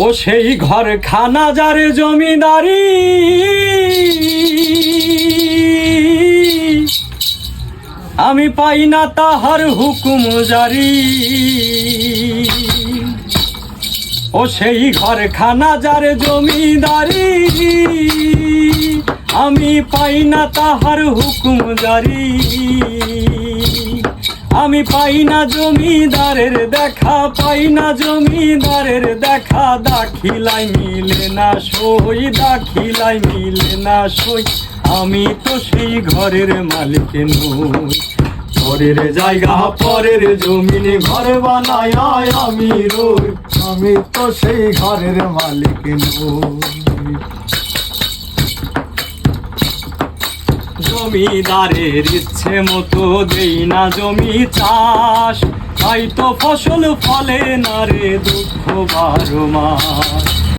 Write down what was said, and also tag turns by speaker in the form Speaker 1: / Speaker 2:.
Speaker 1: ও সেই ঘর খানা যারে জমিদারি আমি পাই না তাহার হুকুম জারি। ও সেই ঘর খানা যারে জমিদারি আমি পাই না তাহার হুকুম জারি। আমি পাই না জমিদারের দেখা, পাই না জমিদারের দেখা, দাখিলাই মিলে না সই, দাখিলাই মিলে না সই। আমি তো সেই ঘরের মালিক নই, পরের জায়গা পরের জমিনে ঘর বানায় আমি রই।
Speaker 2: আমি তো সেই ঘরের মালিক নই।
Speaker 1: জমিদারের ইচ্ছে মতো দেই না জমি চাষ, তাই তো ফসল ফলে না রে দুঃখ 12 মাস।